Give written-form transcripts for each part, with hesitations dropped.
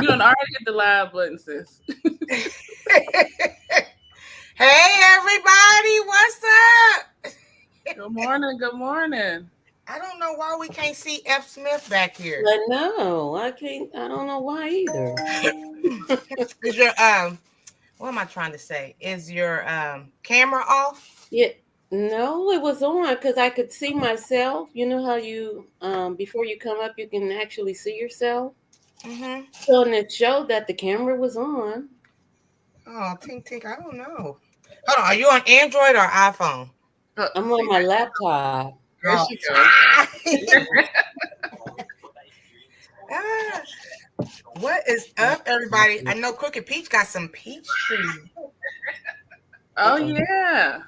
You don't already hit the live button, sis. Hey everybody, what's up? Good morning. Good morning. I don't know why we can't see F. Smith back here. I know. I can't. I don't know why either. Is your what am I trying to say? Is your camera off? Yeah. No, it was on because I could see myself. You know how you before you come up, you can actually see yourself. Mm-hmm. So and it showed that the camera was on. Oh, tink tink. I don't know. Hold on. Are you on Android or iPhone? I'm on my laptop. There Oh. she goes. Ah, what is up, everybody? I know Crooked Peach got some peach trees. Oh yeah.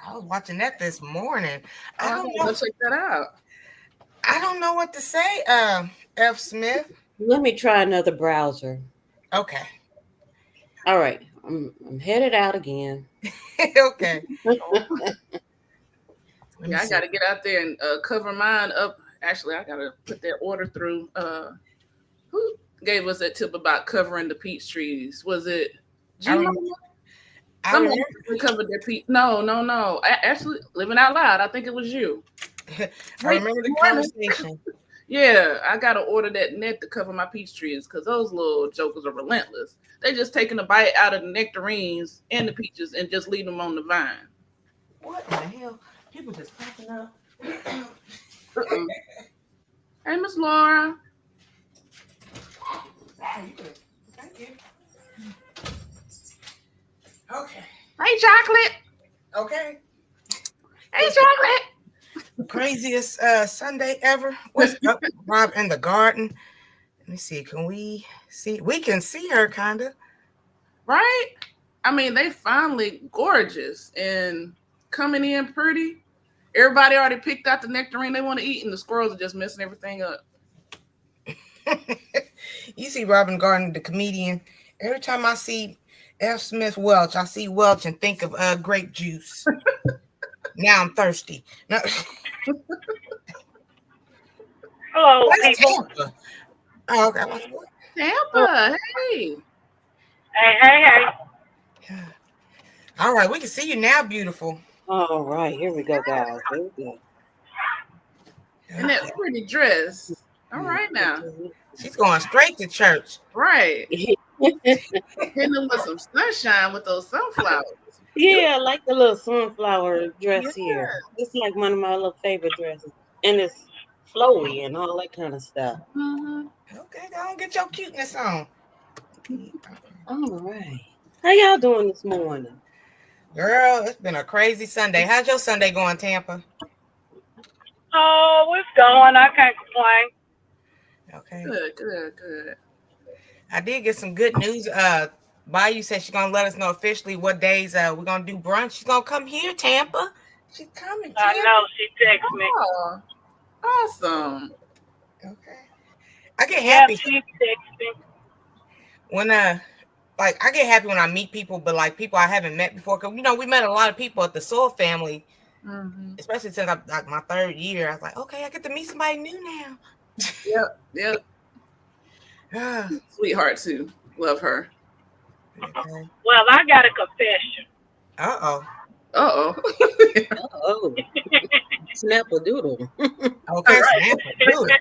I was watching that this morning. I I don't gotta know. go check that out. I don't know what to say. F. Smith. Let me try another browser. Okay. All right. I'm headed out again. Okay. Yeah, I gotta get out there and cover mine up. Actually, I gotta put that order through. Who gave us that tip about covering the peach trees? Was it I G-Lo? remember. I Somebody remember. covered their peach. No. Actually, living out loud. I think it was you. I Great remember the morning. conversation. Yeah, I gotta order that net to cover my peach trees because those little jokers are relentless. They just taking a bite out of the nectarines and the peaches and just leave them on the vine. What in the hell? People just popping up. Uh-uh. Hey, Miss Laura. Thank you. Okay. Hey, Chocolate. Okay. Hey, Chocolate. Craziest Sunday ever. What's up, Rob in the garden? Let me see. Can we see? We can see her, kinda. Right? I mean, they finally gorgeous and coming in pretty. Everybody already picked out the nectarine they want to eat, and the squirrels are just messing everything up. You see Robin Garden, the comedian. Every time I see F. Smith Welch, I see Welch and think of grape juice. Now I'm thirsty. No. Hello, That's people. Tampa. Oh, okay. I was like, what? Tampa, hey. Hey. All right, we can see you now, beautiful. All right. Here we go, guys. Here we go. And that pretty dress. All right now. She's going straight to church. Right. Hitting them with some sunshine with those sunflowers. Yeah, I like the little sunflower dress Yeah. here. It's like one of my little favorite dresses. And it's flowy and all that kind of stuff. Mm-hmm. Okay, go on, get your cuteness on. All right. How y'all doing this morning? Girl, it's been a crazy Sunday. How's your Sunday going, Tampa? Oh, it's going. I can't complain. Okay. Good. I did get some good news. Bayou said she's gonna let us know officially what days we're gonna do brunch. She's gonna come here, Tampa. She's coming, I Tampa. know she texted me. Oh, awesome. Okay. I get Yeah, happy she texted me. when like I get happy when I meet people, but like people I haven't met before. Cause we met a lot of people at the Soul family, especially since I'm like my third year. I was like, okay, I get to meet somebody new now. Yep. Sweetheart too. Love her. Okay. Well, I got a confession. Uh-oh. Oh, snap a doodle. Okay, snap it. Do it.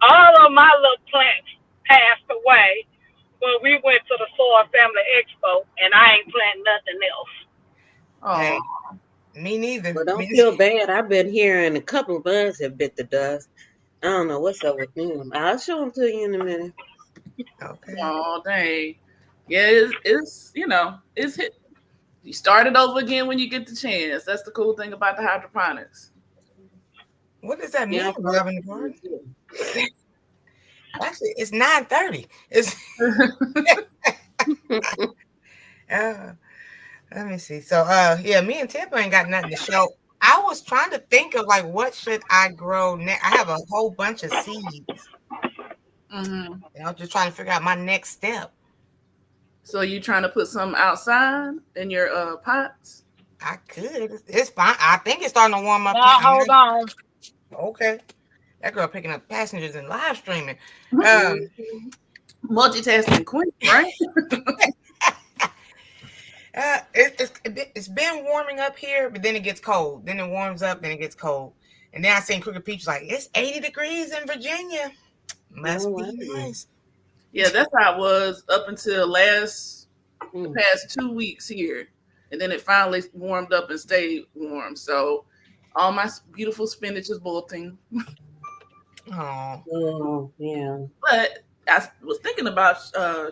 All of my little plants passed away when we went to the Soil Family Expo, and I ain't planting nothing else. Oh, Hey, me neither. But don't feel bad. I've been hearing a couple of buds have bit the dust. I don't know what's up with them. I'll show them to you in a minute. Okay. oh, dang. Yeah, it's it's hit. You start it over again when you get the chance. That's the cool thing about the hydroponics. What does that mean, Yeah, Robin Garden? Actually, it's 9:30. It's let me see. So yeah, me and Tampa ain't got nothing to show. I was trying to think of like what should I grow next. I have a whole bunch of seeds. Mm-hmm. I'm just trying to figure out my next step. So you trying to put some outside in your pots? I could. It's fine. I think it's starting to warm up. Now, hold on. Okay. That girl picking up passengers and live streaming. Multitasking queen, right? It's been warming up here, but then it gets cold. Then it warms up, then it gets cold. And then I seen Crooked Peach like, it's 80 degrees in Virginia. Must be nice. Yeah, that's how it was up until the past 2 weeks here. And then it finally warmed up and stayed warm. So all my beautiful spinach is bolting. Oh, yeah. But I was thinking about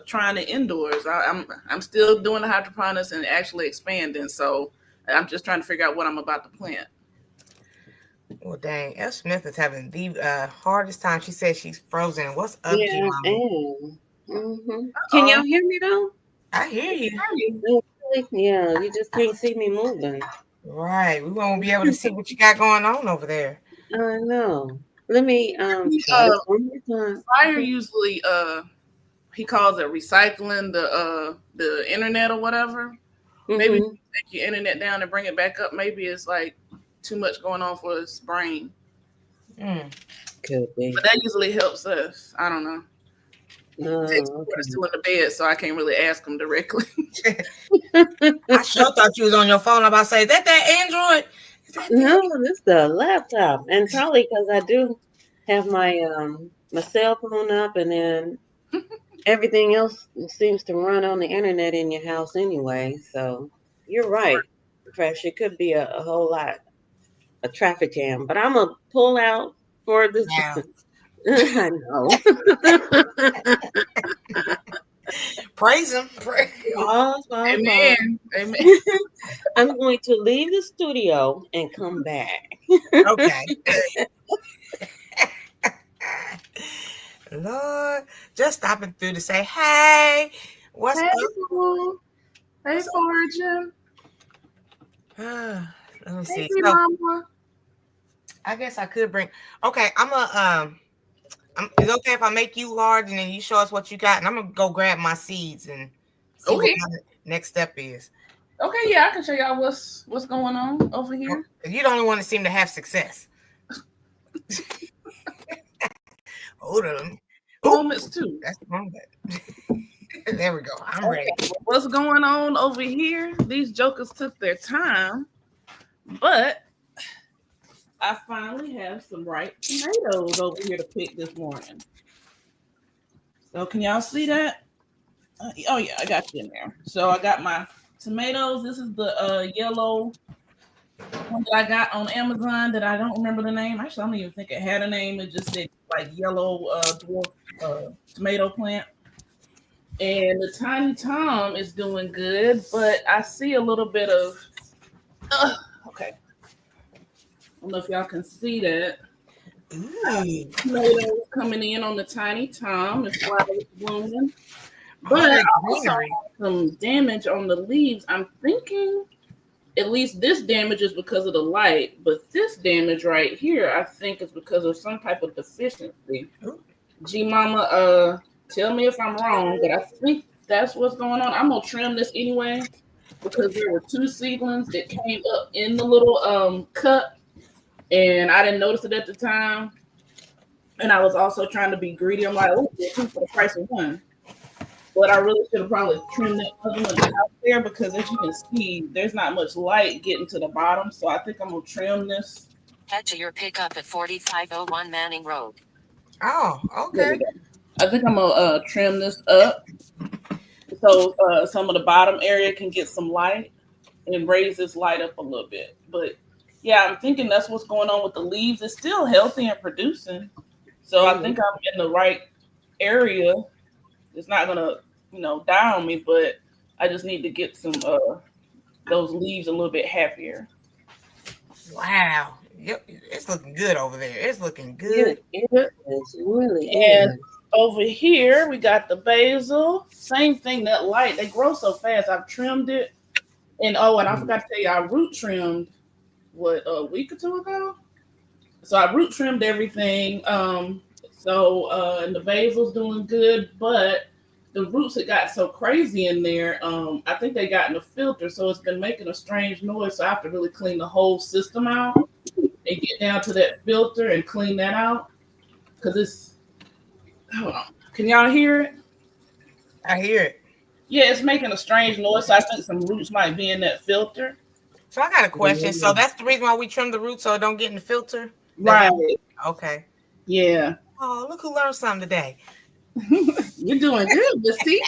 trying it indoors. I'm still doing the hydroponics and actually expanding. So I'm just trying to figure out what I'm about to plant. Well, dang, F. Smith is having the hardest time. She says she's frozen. What's up, Yeah, Mama? Can y'all hear me though? I hear you. Yeah, you just can't see me moving. Right. We won't be able to see what you got going on over there. I know. Let me try this one more time. Fire usually he calls it recycling the internet or whatever. Maybe you take your internet down and bring it back up. Maybe it's like too much going on for his brain. Could be. But that usually helps us. I don't know. It's still in the bed, so I can't really ask him directly. I sure thought you was on your phone. I'm about to say, is that Android? No, this is the laptop, and probably because I do have my my cell phone up, and then everything else seems to run on the internet in your house anyway. So you're right, Fresh. It could be a whole lot of traffic jam, but I'm gonna pull out for this. Yeah. I know. Praise him. Amen. Amen. I'm going to leave the studio and come back. Okay. Lord, just stopping through to say, hey, what's up? Boo. Hey, Fortune. Let me see. Hey, So, Mama. I guess I could bring. Okay, it's okay if I make you large and then you show us what you got, and I'm gonna go grab my seeds and see what my next step is. Okay, yeah, I can show y'all what's going on over here. You're the only one that seem to have success. Hold on. Moments too. That's the moment. There we go. I'm ready. What's going on over here? These jokers took their time, but I finally have some ripe tomatoes over here to pick this morning. So can y'all see that? Oh yeah, I got you in there. So I got my tomatoes. This is the yellow one that I got on Amazon that I don't remember the name. Actually, I don't even think it had a name. It just said like yellow dwarf tomato plant. And the Tiny Tom is doing good, but I see a little bit of okay. I don't know if y'all can see that. Tomatoes coming in on the Tiny Tom. It's flowers blooming. But I also have some damage on the leaves. I'm thinking at least this damage is because of the light, but this damage right here, I think is because of some type of deficiency. G Mama, tell me if I'm wrong, but I think that's what's going on. I'm gonna trim this anyway because there were 2 seedlings that came up in the little cup. And I didn't notice it at the time. And I was also trying to be greedy. I'm like, oh, they're 2 for the price of 1. But I really should have probably trimmed that other one out there because as you can see, there's not much light getting to the bottom. So I think I'm going to trim this. Head to your pickup at 4501 Manning Road. Oh, okay. I think I'm going to trim this up so some of the bottom area can get some light and raise this light up a little bit. But yeah, I'm thinking that's what's going on with the leaves. It's still healthy and producing. So I think I'm in the right area. It's not going to, die on me, but I just need to get some those leaves a little bit happier. Wow. Yep, it's looking good over there. It's looking good. It is really. And over here, we got the basil. Same thing, that light. They grow so fast. I've trimmed it. And I forgot to tell you, I root trimmed a week or 2 ago. So I root trimmed everything. And the basil's doing good, but the roots had got so crazy in there. I think they got in the filter, so it's been making a strange noise. So I have to really clean the whole system out and get down to that filter and clean that out. because it's. Hold on. Can y'all hear it? I hear it. Yeah, it's making a strange noise. So I think some roots might be in that filter. So I got a question. So that's the reason why we trim the roots so it don't get in the filter? Right. Okay. Yeah. Oh, look who learned something today. You're doing good, but see.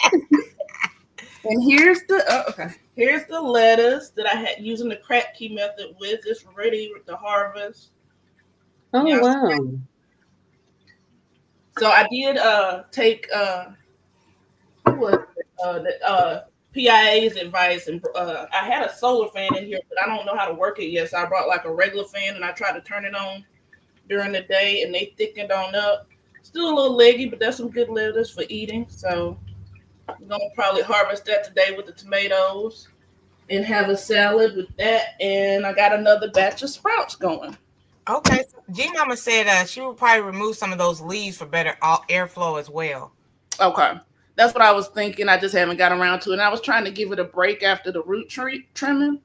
And here's the lettuce that I had using the crack key method with. It's ready to harvest. Oh, Yeah. wow. So I did take PIA's advice, and I had a solar fan in here, but I don't know how to work it yet. So I brought like a regular fan, and I tried to turn it on during the day, and they thickened on up. Still a little leggy, but that's some good lettuce for eating. So I'm gonna probably harvest that today with the tomatoes and have a salad with that. And I got another batch of sprouts going. Okay. So G Mama said she would probably remove some of those leaves for better airflow as well. Okay. That's what I was thinking. I just haven't got around to it. And I was trying to give it a break after the root trimming.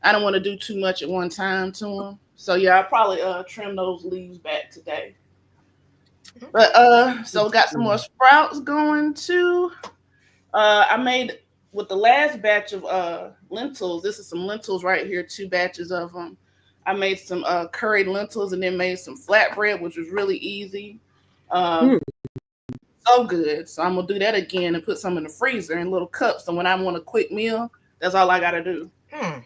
I don't want to do too much at one time to them. So yeah, I'll probably trim those leaves back today. But so got some more sprouts going too. I made with the last batch of lentils. This is some lentils right here, 2 batches of them. I made some curried lentils and then made some flatbread, which was really easy. So good. So I'm gonna do that again and put some in the freezer in little cups. So when I want a quick meal, that's all I gotta do. And,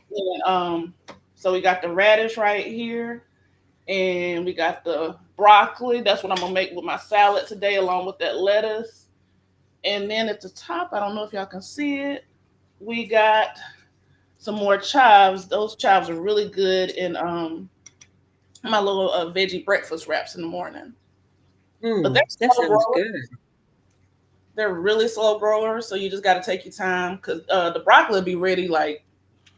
so we got the radish right here, and we got the broccoli. That's what I'm gonna make with my salad today, along with that lettuce. And then at the top, I don't know if y'all can see it, we got some more chives. Those chives are really good in my little veggie breakfast wraps in the morning. But that sounds good. They're really slow growers, so you just got to take your time because the broccoli will be ready like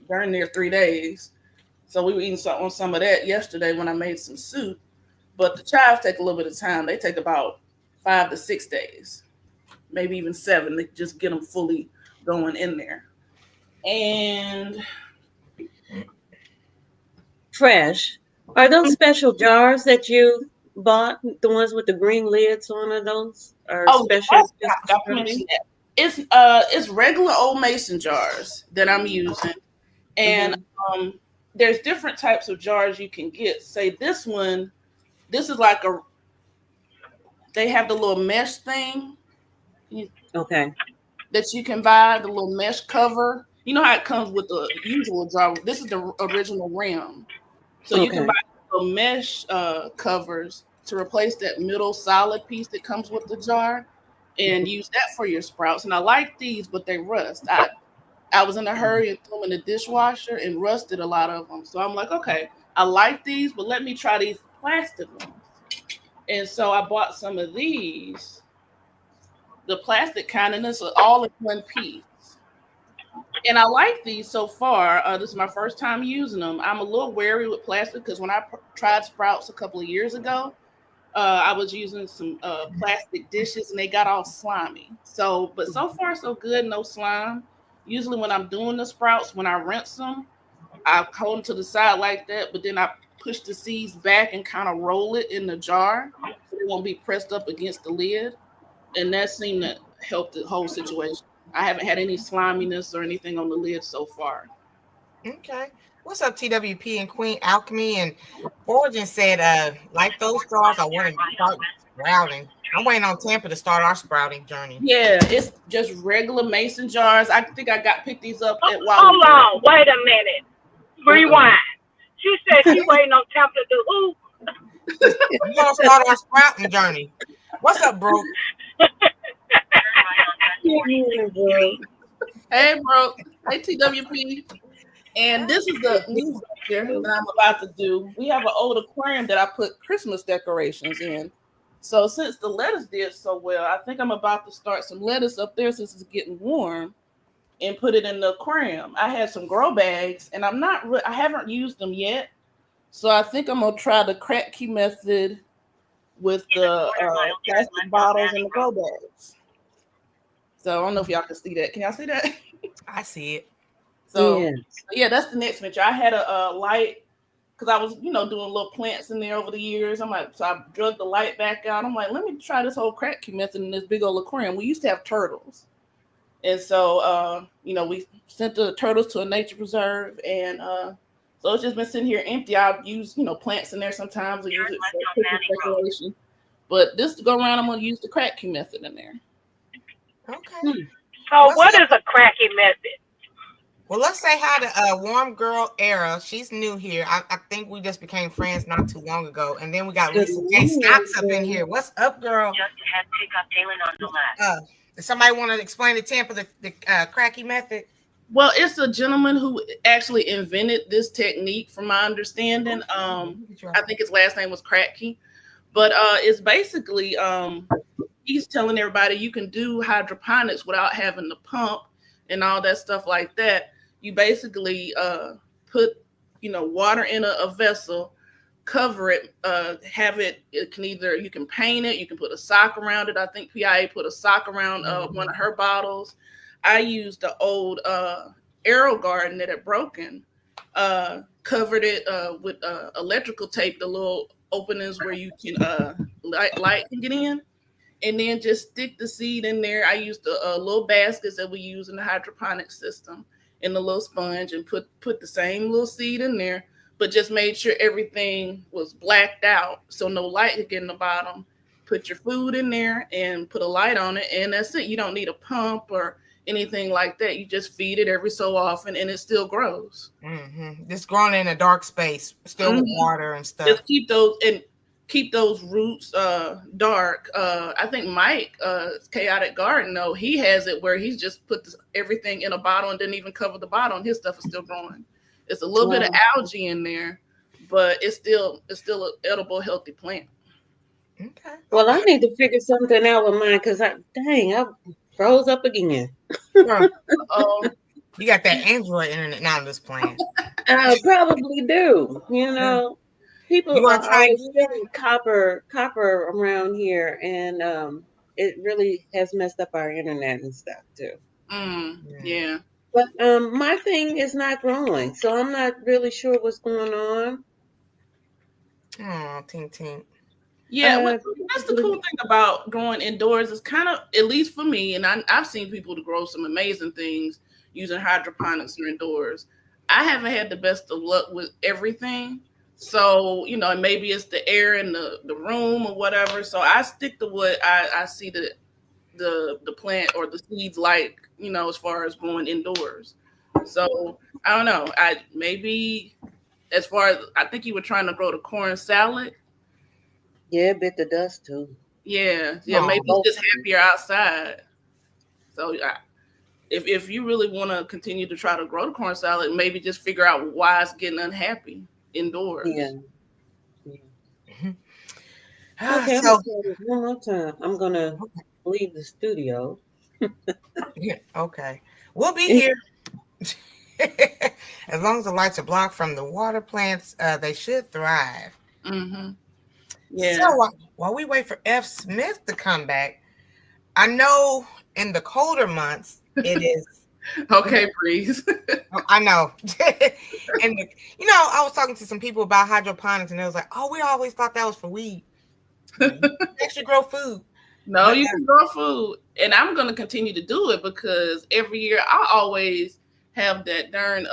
during there 3 days. So we were eating some of that yesterday when I made some soup. But the chives take a little bit of time. They take about 5 to 6 days, maybe even 7. They just get them fully going in there. And fresh. Are those special jars that you bought, the ones with the green lids on are those? Are special? It's regular old mason jars that I'm using. And there's different types of jars you can get. Say this one, this is like they have the little mesh thing. Okay. That you can buy, the little mesh cover. You know how it comes with the usual jar. This is the original rim. So you can buy the mesh covers to replace that middle solid piece that comes with the jar and use that for your sprouts. And I like these, but they rust. I was in a hurry and threw them in the dishwasher and rusted a lot of them. So I'm like, okay, I like these, but let me try these plastic ones. And so I bought some of these, the plastic kind, and it's all in one piece. And I like these so far. This is my first time using them. I'm a little wary with plastic because when I tried sprouts a couple of years ago, I was using some plastic dishes and they got all slimy. So, but so far so good, no slime. Usually when I'm doing the sprouts, when I rinse them, I hold them to the side like that, but then I push the seeds back and kind of roll it in the jar so they won't be pressed up against the lid. And that seemed to help the whole situation. I haven't had any sliminess or anything on the lid so far. Okay. What's up, TWP and Queen Alchemy? And Origin said, like those jars, I want to start sprouting. I'm waiting on Tampa to start our sprouting journey. Yeah, it's just regular mason jars. I think I picked these up at Walmart. Hold on, wait a minute. Rewind. She said she's waiting on Tampa to do who? We're gonna start our sprouting journey. What's up, bro? Hey, bro. Hey, TWP. And this is the new feature that I'm about to do. We have an old aquarium that I put Christmas decorations in. So since the lettuce did so well, I think I'm about to start some lettuce up there since it's getting warm and put it in the aquarium. I had some grow bags and I haven't used them yet. So I think I'm gonna try the crack key method with the plastic bottles and the grow bags. So I don't know if y'all can see that. Can y'all see that? I see it. So yeah, that's the next venture. I had a light because I was, doing little plants in there over the years. I'm like, so I drug the light back out. I'm like, let me try this whole crack key method in this big old aquarium. We used to have turtles. And so, we sent the turtles to a nature preserve. And so it's just been sitting here empty. I'll use, plants in there sometimes. I use it for speculation. But this to go around, I'm going to use the crack key method in there. Okay. So what is a cracking method? Well, let's say hi to Warm Girl Era. She's new here. I think we just became friends not too long ago. And then we got Lisa J. Stocks up in here. What's up, girl? Just had pickup Dalen on the left. Does somebody want to explain to Tampa the cracky method? Well, it's a gentleman who actually invented this technique, from my understanding. I think his last name was Kratky. But it's basically, he's telling everybody you can do hydroponics without having to pump and all that stuff like that. You basically put, water in a vessel, cover it, have it. You can paint it. You can put a sock around it. I think PIA put a sock around one of her bottles. I used the old Aero Garden that had broken, covered it with electrical tape, the little openings where you can light can get in. And then just stick the seed in there. I used the little baskets that we use in the hydroponic system and the little sponge, and put the same little seed in there, but just made sure everything was blacked out so no light could get in the bottom. Put your food in there and put a light on it, and that's it. You don't need a pump or anything like that. You just feed it every so often, and it still grows. Mm-hmm. It's growing in a dark space, still with water and stuff. Just keep those roots dark. I think Mike, Chaotic Garden, though, he has it where he's just put everything in a bottle and didn't even cover the bottle, and his stuff is still growing. It's a little bit of algae in there, but it's still an edible, healthy plant. Okay. Well, I need to figure something out with mine because I froze up again. You got that Android internet now this plan. I probably do. People are always saying copper around here, and it really has messed up our internet and stuff too. Yeah. But my thing is not growing, so I'm not really sure what's going on. Oh, tink tink. Yeah, that's the cool thing about growing indoors. Is kind of, at least for me, and I've seen people to grow some amazing things using hydroponics indoors. I haven't had the best of luck with everything. So, maybe it's the air in the room or whatever. So I stick to what I see the plant or the seeds like, as far as growing indoors. So I don't know. Maybe as far as, I think you were trying to grow the corn salad. Yeah, bit the dust too. Yeah. Maybe it's just happier outside. So if you really want to continue to try to grow the corn salad, maybe just figure out why it's getting unhappy indoors. Yeah. Okay, so one more time. I'm gonna leave the studio. Yeah, okay. We'll be here. As long as the lights are blocked from the water plants, they should thrive. Mm-hmm. Yeah. So while we wait for F. Smith to come back, I know in the colder months it is. Okay, Breeze. I know. And I was talking to some people about hydroponics, and they was like, "Oh, we always thought that was for weed. Actually, grow food." No, you can grow food, and I'm going to continue to do it because every year I always have that darn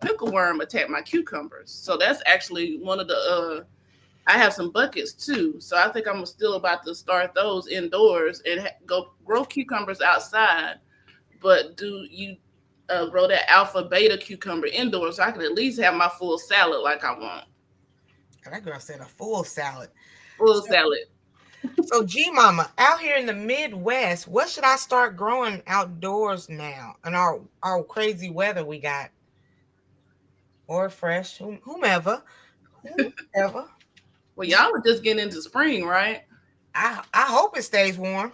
pickle worm attack my cucumbers. So that's actually one of the. I have some buckets too, so I think I'm still about to start those indoors and go grow cucumbers outside. But do you grow that alpha beta cucumber indoors so I can at least have my full salad like I want? That girl said a full salad. Salad. So G Mama, out here in the Midwest, what should I start growing outdoors now in our crazy weather we got? Or fresh, whomever. Well, y'all are just getting into spring, right? I hope it stays warm.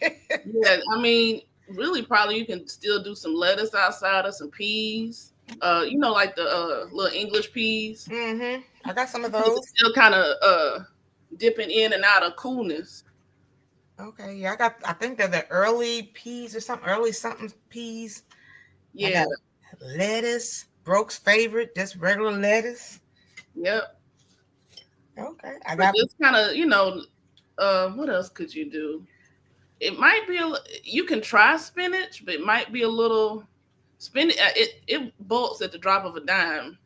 Yeah, I mean, really, probably you can still do some lettuce outside or some peas. Like the little English peas. Mm-hmm. I got some of those. Still kind of dipping in and out of coolness. Okay, yeah, I think they're the early peas or something, early something peas. Yeah. Lettuce, Brooke's favorite, just regular lettuce. Yep. Okay, But just kind of, what else could you do? It might be you can try spinach, but it might be a little spinach. It bolts at the drop of a dime.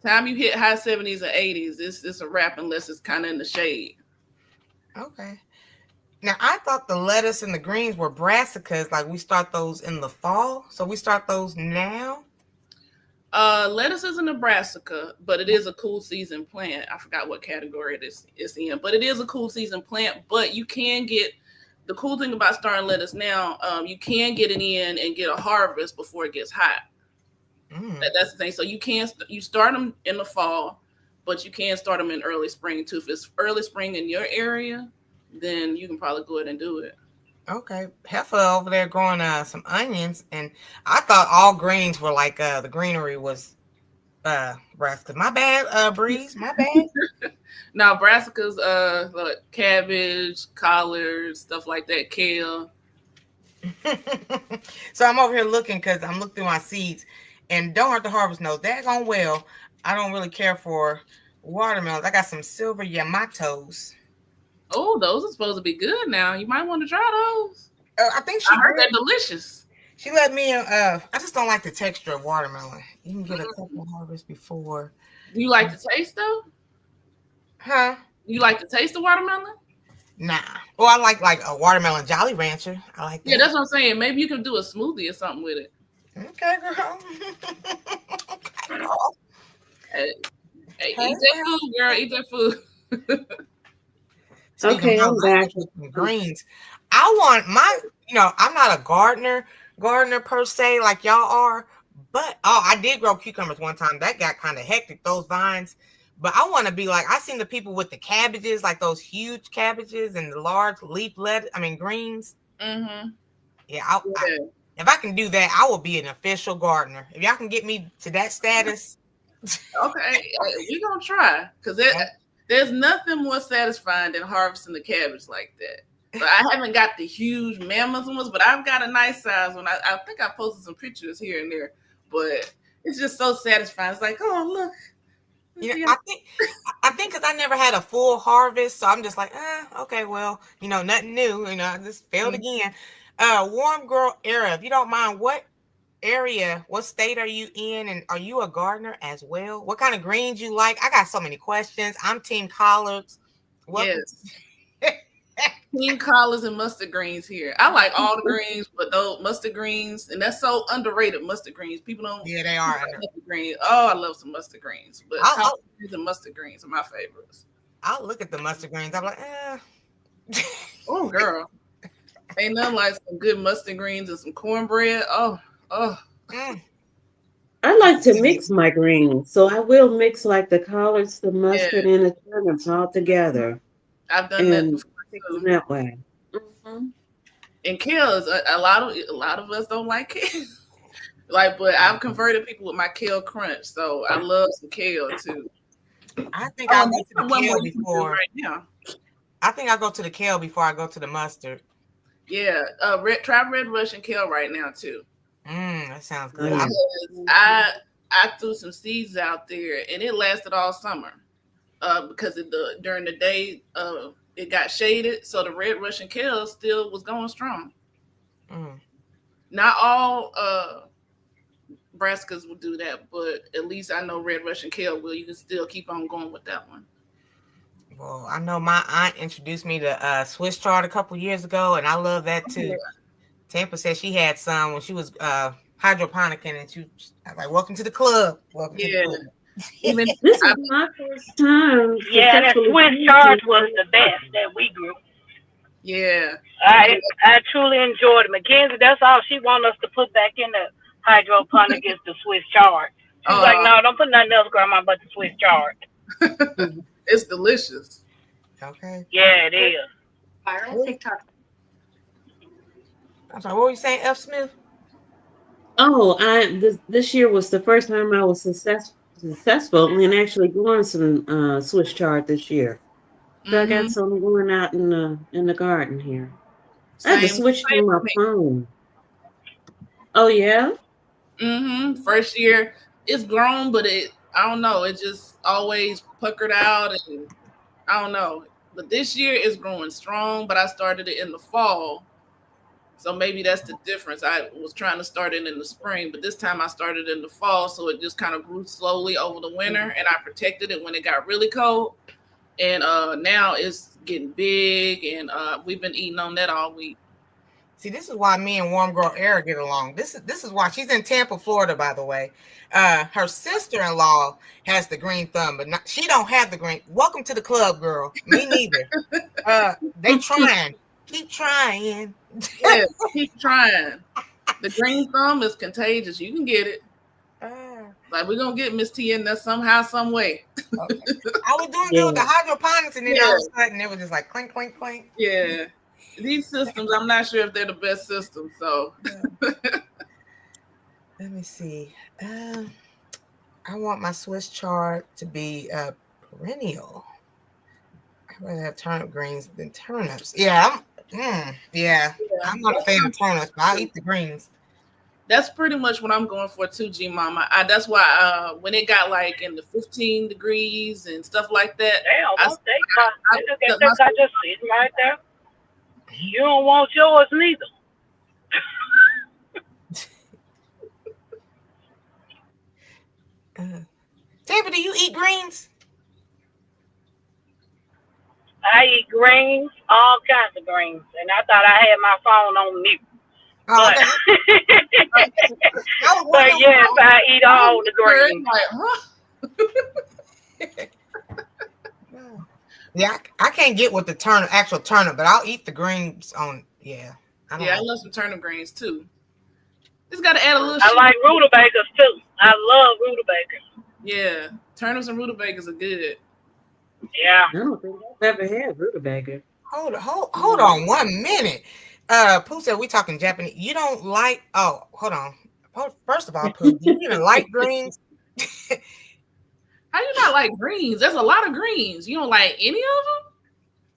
Time you hit high 70s or 80s, it's a wrap unless it's kind of in the shade. Okay. Now I thought the lettuce and the greens were brassicas, like we start those in the fall. So we start those now. Lettuce is a Nebraska, but it is a cool season plant. I forgot what category it's in, but it is a cool season plant. But you can get the cool thing about starting lettuce now. You can get it in and get a harvest before it gets hot. That's the thing. So you start them in the fall, but you can start them in early spring too. If it's early spring in your area, then you can probably go ahead and do it. Okay, Heifer over there growing some onions, and I thought all greens were like the greenery was brassicas. My bad, Breeze. My bad. Now brassicas, like cabbage, collards, stuff like that, kale. So I'm over here looking because I'm looking through my seeds. And don't hurt the harvest knows daggone well. I don't really care for watermelons. I got some silver Yamatos. Oh, those are supposed to be good now. You might want to try those. I think I heard they're delicious. She let me I just don't like the texture of watermelon. You can get a couple harvests before. Do you like the taste though? Huh? You like the taste of watermelon? Nah. Well, I like a watermelon Jolly Rancher. I like that. Yeah, that's what I'm saying. Maybe you can do a smoothie or something with it. Okay, girl. Okay, girl. Hey, eat that food, girl. Eat that food. Okay, I'm back. Greens. I want I'm not a gardener per se like y'all are, but I did grow cucumbers one time. That got kind of hectic, those vines. But I want to be like, I've seen the people with the cabbages, like those huge cabbages and the large leaf greens. Mm-hmm. Yeah, if I can do that, I will be an official gardener. If y'all can get me to that status. Okay, we're going to try. Because there's nothing more satisfying than harvesting the cabbage like that. But I haven't got the huge mammoth ones, but I've got a nice size one. I think I posted some pictures here and there. But it's just so satisfying. It's like, oh, look. Yeah, I think because I never had a full harvest, so I'm just like, okay, well, nothing new. I just failed again. Warm girl era, if you don't mind, what state are you in, and are you a gardener as well? What kind of greens you like? I got so many questions. I'm team collards. Yes. Team collards and mustard greens here. I like all the greens, but those mustard greens, and that's so underrated. Mustard greens, people don't. Yeah, they are. Mustard greens. Oh, I love some mustard greens, but collard greens and mustard greens are my favorites. I'll look at the mustard greens. I'm like, Oh, girl, ain't nothing like some good mustard greens and some cornbread. Oh. I like to mix my greens, so I will mix like the collards, the mustard, and the turnips all together. I've done that before. That way. Mm-hmm. And kale is a lot of us don't like kale. But I've converted people with my kale crunch, so I love some kale too. I think I'll go to the kale before. Right now. I think I'll go to the kale before I go to the mustard. Yeah, try red Russian kale right now too. That sounds good. I threw some seeds out there, and it lasted all summer because during the day it got shaded, so the red Russian kale still was going strong. Not all brassicas will do that, but at least I know red Russian kale will. You can still keep on going with that one. Well, I know my aunt introduced me to Swiss chard a couple years ago, and I love that too. Yeah. Tampa said she had some when she was hydroponicking, and she was like, "Welcome to the club." Welcome to the club. Even this is my first time. Yeah, that Swiss chard was the best that we grew. Yeah, I truly enjoyed it. Mackenzie, that's all she wants us to put back in the hydroponic is the Swiss chard. She's like, no, don't put nothing else, Grandma, but the Swiss chard. It's delicious. Okay. Yeah, it is. Viral TikTok. I'm sorry, what were you saying, F. Smith? Oh, this year was the first time I was successful in actually growing some Swiss chard this year. So I got some going out in the garden here. I had to switch to my phone. Oh yeah? First year, it's grown, but I don't know. It just always puckered out, and I don't know. But this year it's growing strong. But I started it in the fall, so maybe that's the difference. I was trying to start it in the spring, but this time I started in the fall, so it just kind of grew slowly over the winter, and I protected it when it got really cold. And now it's getting big, and we've been eating on that all week. See, this is why me and Warm Girl Era get along. This is why she's in Tampa, Florida, by the way. Her sister-in-law has the green thumb, but she don't have the green. Welcome to the club, girl. Me neither. They trying. Keep trying. Yes, keep trying. The green thumb is contagious. You can get it. Like, we're gonna get Miss T in there somehow, some way. Okay. I was doing good with the hydroponics, and then all of a sudden it was just like clink, clink, clink. Yeah. These systems, I'm not sure if they're the best systems. So let me see. I want my Swiss chard to be perennial. I'd rather have turnip greens than turnips. Yeah, I'm not a fan of turnips, but I'll eat the greens. That's pretty much what I'm going for too, G Mama. That's why when it got like in the 15 degrees and stuff like that. Damn, I just sitting right there. You don't want yours neither. Tampa, do you eat greens? I eat greens, all kinds of greens, and I thought I had my phone on mute. Oh, okay. But yes, I eat all the greens. Yeah, I can't get with the actual turnip, but I'll eat the greens on. Yeah, I love some turnip greens too. Just got to add a little. I like rutabagas too. I love rutabagas. Yeah, turnips and rutabagas are good. Yeah. I don't think I've ever had rutabaga. Hold on 1 minute. Pooh said we talking Japanese. You don't like? Oh, hold on. First of all, Pooh, do you even like greens? How you not like greens? There's a lot of greens. You don't like any of them?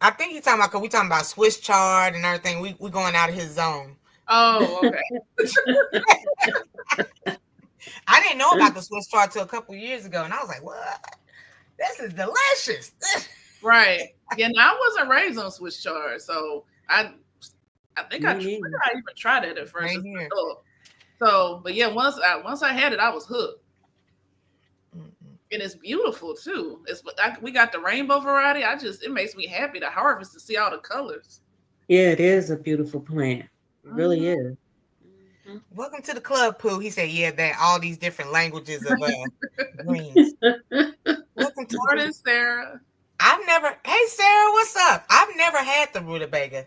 I think he's talking about because we talking about Swiss chard and everything. We going out of his zone. Oh, okay. I didn't know about the Swiss chard till a couple years ago, and I was like, "What? This is delicious." Right. Yeah. No, I wasn't raised on Swiss chard, so I think I even tried it at first. Right. So, but yeah, once I had it, I was hooked. And it's beautiful too. We got the rainbow variety. It makes me happy to harvest to see all the colors. Yeah, it is a beautiful plant. It really is. Welcome to the club, Pooh. He said, "Yeah, that all these different languages of greens." Welcome to Morning, Sarah. Hey, Sarah, what's up? I've never had the rutabaga.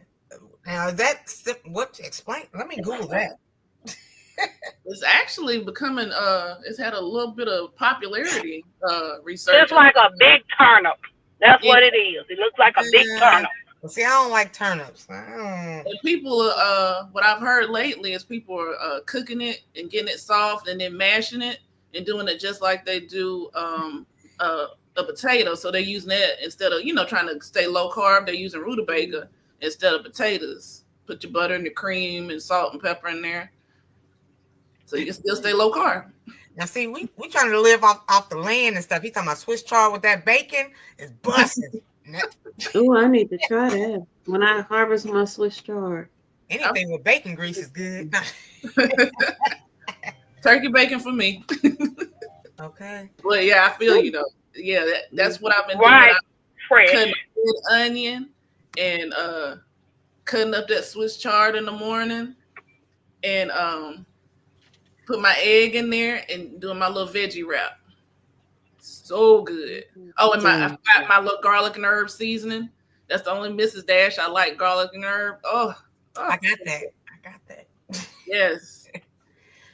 Now, is that what? Explain. Let me Google that. It's actually becoming it's had a little bit of popularity research. It's like a big turnip. That's what it is. It looks like a big turnip. Well, see, I don't like turnips. And people what I've heard lately is people are cooking it and getting it soft and then mashing it and doing it just like they do a potato. So they're using that instead of trying to stay low carb. They're using rutabaga instead of potatoes. Put your butter and your cream and salt and pepper in there. So you can still stay low carb. Now, see, we trying to live off the land and stuff. He's talking about Swiss chard with that bacon. It's busting. Oh, I need to try that when I harvest my Swiss chard. Anything with bacon grease is good. Turkey bacon for me. Okay. Well, yeah, I feel you though. Yeah, that's what I've been doing. Right. Fresh. Cutting a good onion and cutting up that Swiss chard in the morning and put my egg in there and doing my little veggie wrap. So good. Oh, and I got my little garlic and herb seasoning. That's the only Mrs. Dash I like, garlic and herb. Oh. I got that. Yes.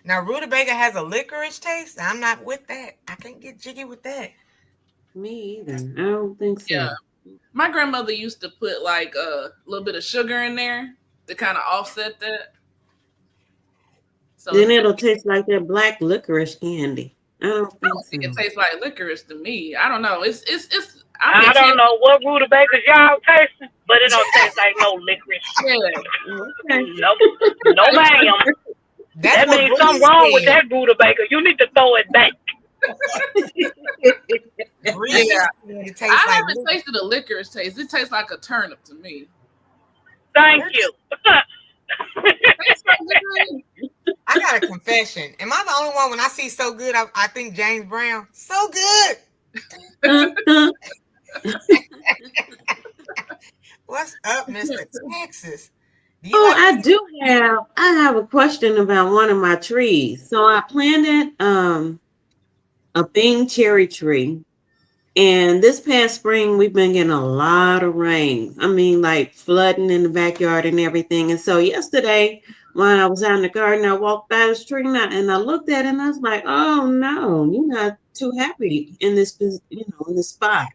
Now, rutabaga has a licorice taste. I'm not with that. I can't get jiggy with that. Me either. I don't think so. Yeah. My grandmother used to put like a little bit of sugar in there to kind of offset that. So then it'll taste like that black licorice candy. I don't think it tastes like licorice to me. I don't know. It's I don't know what rutabagas y'all tasting, but it don't taste like no licorice. Yeah. No, ma'am. That's That what means Brittany something wrong with said. that rutabaga. You need to throw it back. Brittany Yeah. said it tastes I like haven't tasted the licorice taste. It tastes like a turnip to me. Thank you. Tastes like the I got a confession. Am I the only one when I see so good? I think James Brown so good. What's up, Mr. Texas? Do you like I have a question about one of my trees. So I planted a Bing cherry tree. And this past spring, we've been getting a lot of rain. I mean, like flooding in the backyard and everything. And so yesterday, when I was out in the garden, I walked by this tree and I looked at it and I was like, oh no, you're not too happy in this, in this spot.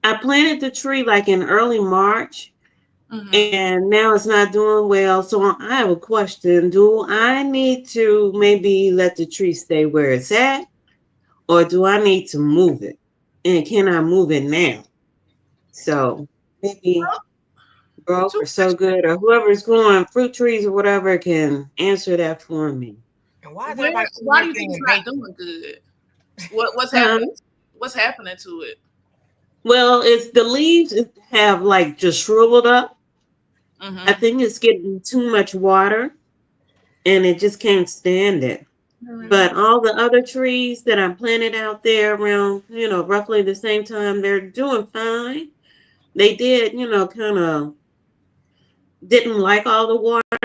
I planted the tree like in early March. And now it's not doing well. So I have a question. Do I need to maybe let the tree stay where it's at? Or do I need to move it? And can I move it now? So maybe Broke or So Good or whoever's growing fruit trees or whatever can answer that for me. And why do you think it's not doing good? What's happening? What's happening to it? Well, it's the leaves have like just shriveled up. I think it's getting too much water and it just can't stand it. But all the other trees that I planted out there around, roughly the same time, they're doing fine. They did, kind of didn't like all the water,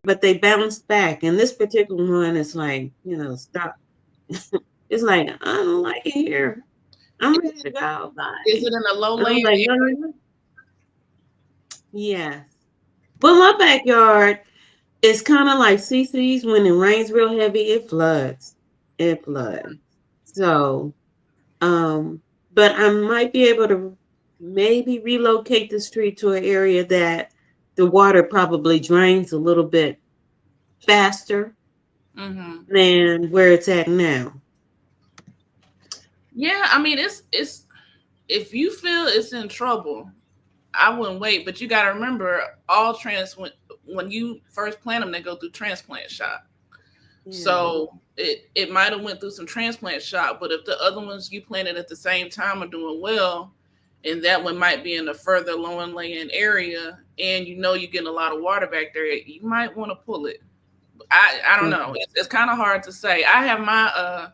but they bounced back. And this particular one is like, stop. It's like, I don't like it here. I'm ready to go. Bye. Is it in a low laying area? No. Yes. Well, my backyard is kind of like CC's. When it rains real heavy, it floods. It floods. So, but I might be able to maybe relocate the street to an area that the water probably drains a little bit faster than where it's at now. Yeah, I mean, it's if you feel it's in trouble, I wouldn't wait. But you got to remember, when you first plant them, they go through transplant shock. Yeah. So it might have went through some transplant shock, but if the other ones you planted at the same time are doing well, and that one might be in a further low and laying area, and you're getting a lot of water back there, you might want to pull it. I don't know. It's kind of hard to say. I have my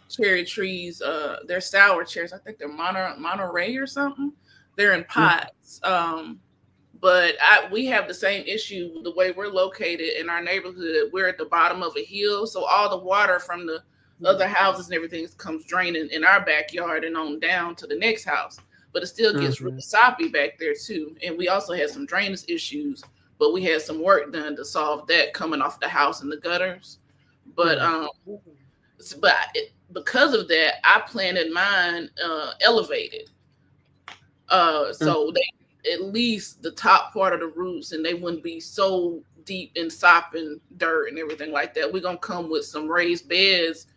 cherry trees. They're sour cherries. I think they're Monterey or something. They're in pots. But we have the same issue the way we're located in our neighborhood. We're at the bottom of a hill, so all the water from the other houses and everything comes draining in our backyard and on down to the next house. But it still gets really soppy back there too. And we also had some drainage issues, but we had some work done to solve that coming off the house and the gutters. But because of that, I planted mine elevated. So they at least the top part of the roots, and they wouldn't be so deep in sopping dirt and everything like that. We're gonna come with some raised beds.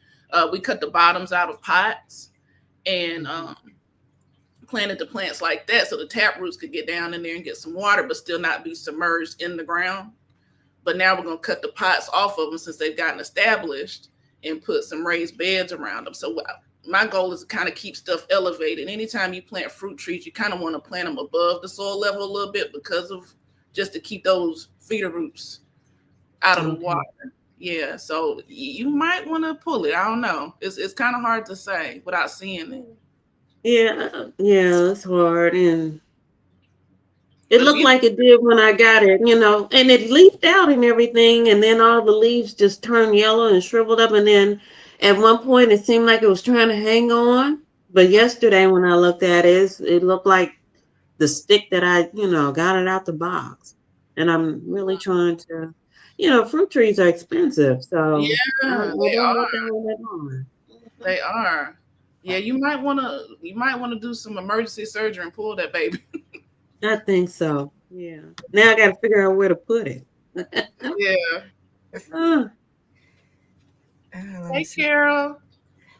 We cut the bottoms out of pots and planted the plants like that, so the tap roots could get down in there and get some water, but still not be submerged in the ground. But now we're gonna cut the pots off of them since they've gotten established and put some raised beds around them. So my goal is to kind of keep stuff elevated. Anytime you plant fruit trees, you kind of want to plant them above the soil level a little bit because of just to keep those feeder roots out of the water. Yeah, so you might want to pull it. I don't know. It's kind of hard to say without seeing it. Yeah, it's hard, and it looked like it did when I got it, and it leafed out and everything, and then all the leaves just turned yellow and shriveled up, and then at one point it seemed like it was trying to hang on. But yesterday when I looked at it, it looked like the stick that I, got it out the box. And I'm really trying to, fruit trees are expensive, so yeah, they are. Yeah, you might want to do some emergency surgery and pull that baby. I think so. Yeah. Now I got to figure out where to put it. Yeah. Hey, Carol.